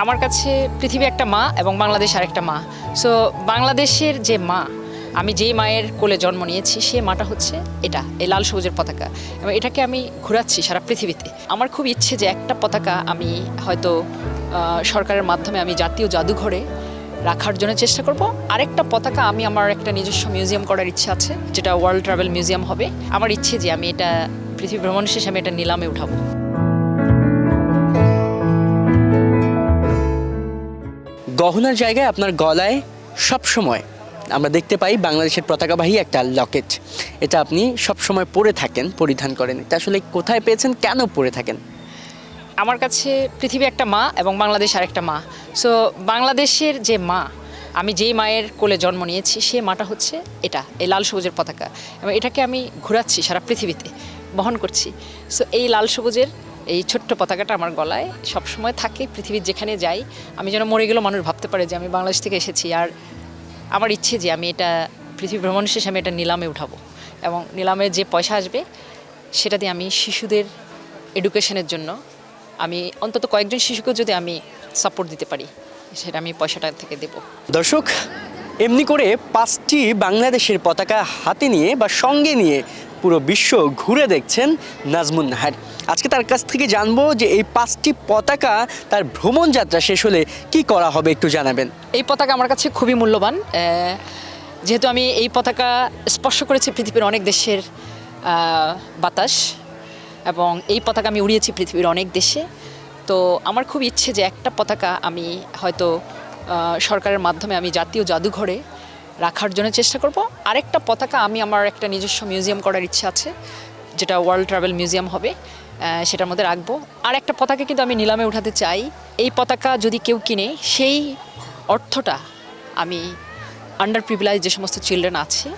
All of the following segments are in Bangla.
আমার কাছে পৃথিবী একটা মা এবং বাংলাদেশ আরেকটা মা। সো বাংলাদেশের যে মা, আমি যেই মায়ের কোলে জন্ম নিয়েছি সেই মাটা হচ্ছে এই লাল সবুজের পতাকা, এবং এটাকে আমি ঘোরাচ্ছি সারা পৃথিবীতে। আমার খুব ইচ্ছে যে একটা পতাকা আমি হয়তো সরকারের মাধ্যমে আমি জাতীয় জাদুঘরে রাখার জন্য চেষ্টা করব। আরেকটা পতাকা আমি আমার একটা নিজস্ব মিউজিয়াম করার ইচ্ছে আছে, যেটা ওয়ার্ল্ড ট্রাভেল মিউজিয়াম হবে। আমার ইচ্ছে যে আমি এটা পৃথিবী ভ্রমণ শেষে আমি এটা নিলামে উঠাবো। গহনার জায়গায় আপনার গলায় সবসময় আমরা দেখতে পাই বাংলাদেশের পতাকাবাহী একটা লকেট। এটা আপনি সবসময় পরে থাকেন, পরিধান করেন। এটা আসলে কোথায় পেয়েছেন, কেন পরে থাকেন? আমার কাছে পৃথিবী একটা মা এবং বাংলাদেশ আরেকটা মা। সো বাংলাদেশের যে মা, আমি যেই মায়ের কোলে জন্ম নিয়েছি সেই মাটা হচ্ছে এই লাল সবুজের পতাকা, এবং এটাকে আমি ঘোরাচ্ছি সারা পৃথিবীতে, বহন করছি। সো এই লাল সবুজের এই ছোট্ট পতাকাটা আমার গলায় সবসময় থাকে। পৃথিবীর যেখানে যাই আমি যেন মরে গেলেও মানুষ ভাবতে পারে যে আমি বাংলাদেশ থেকে এসেছি। আর আমার ইচ্ছে যে আমি এটা পৃথিবী ভ্রমণ শেষে আমি এটা নিলামে উঠাবো, এবং নিলামে যে পয়সা আসবে সেটা দিয়ে আমি শিশুদের এডুকেশনের জন্য আমি অন্তত কয়েকজন শিশুকেও যদি আমি সাপোর্ট দিতে পারি, সেটা আমি পয়সাটা থেকে দেব। দর্শক, এমনি করে 5টি বাংলাদেশের পতাকা হাতে নিয়ে বা সঙ্গে নিয়ে পুরো বিশ্ব ঘুরে দেখছেন নাজমুন নাহার। আজকে তার কাছ থেকে জানবো যে এই 5টি পতাকা তার ভ্রমণ যাত্রা শেষ হলে কি করা হবে, একটু জানাবেন। এই পতাকা আমার কাছে খুবই মূল্যবান, যেহেতু আমি এই পতাকা স্পর্শ করেছি পৃথিবীর অনেক দেশের বাতাস, এবং এই পতাকা আমি উড়িয়েছি পৃথিবীর অনেক দেশে। তো আমার খুব ইচ্ছে যে একটা পতাকা আমি হয়তো সরকারের মাধ্যমে আমি জাতীয় জাদুঘরে রাখার জন্য চেষ্টা করব। আরেকটা পতাকা আমি আমার একটা নিজস্ব মিউজিয়াম করার ইচ্ছে আছে, যেটা ওয়ার্ল্ড ট্রাভেল মিউজিয়াম হবে, সেটার মধ্যে রাখবো। আর একটা পতাকা কিন্তু আমি নিলামে উঠাতে চাই। এই পতাকা যদি কেউ কিনে, সেই অর্থটা আমি আন্ডার প্রিভিলেজ যে সমস্ত চিলড্রেন আছে,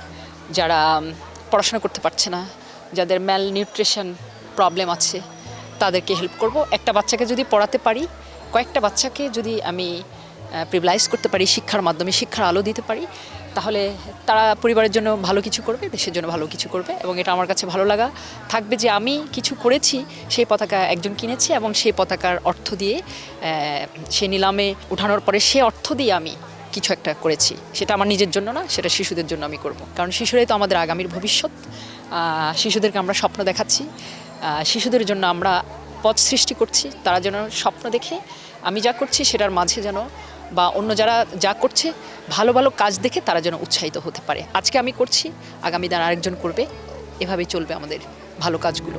যারা পড়াশোনা করতে পারছে না, যাদের ম্যাল নিউট্রিশন প্রবলেম আছে, তাদেরকে হেল্প করব। একটা বাচ্চাকে যদি পড়াতে পারি, কয়েকটা বাচ্চাকে যদি আমি প্রিভিলাইজ করতে পারি, শিক্ষার মাধ্যমে শিক্ষার আলো দিতে পারি, তাহলে তারা পরিবারের জন্য ভালো কিছু করবে, দেশের জন্য ভালো কিছু করবে। এবং এটা আমার কাছে ভালো লাগা থাকবে যে আমি কিছু করেছি, সেই পতাকা একজন কিনেছে, এবং সেই পতাকার অর্থ দিয়ে সে নিলামে উঠানোর পরে সে অর্থ দিয়ে আমি কিছু একটা করেছি। সেটা আমার নিজের জন্য না, সেটা শিশুদের জন্য আমি করব। কারণ শিশুরাই তো আমাদের আগামীর ভবিষ্যৎ। শিশুদেরকে আমরা স্বপ্ন দেখাচ্ছি, শিশুদের জন্য আমরা পথ সৃষ্টি করছি। তারা যেন স্বপ্ন দেখে আমি যা করছি সেটার মাঝে যেন, বা অন্য যারা যা করছে ভালো ভালো কাজ দেখে তারা যেন উৎসাহিত হতে পারে। আজকে আমি করছি, আগামী দিন আরেকজন করবে, এভাবেই চলবে আমাদের ভালো কাজগুলো।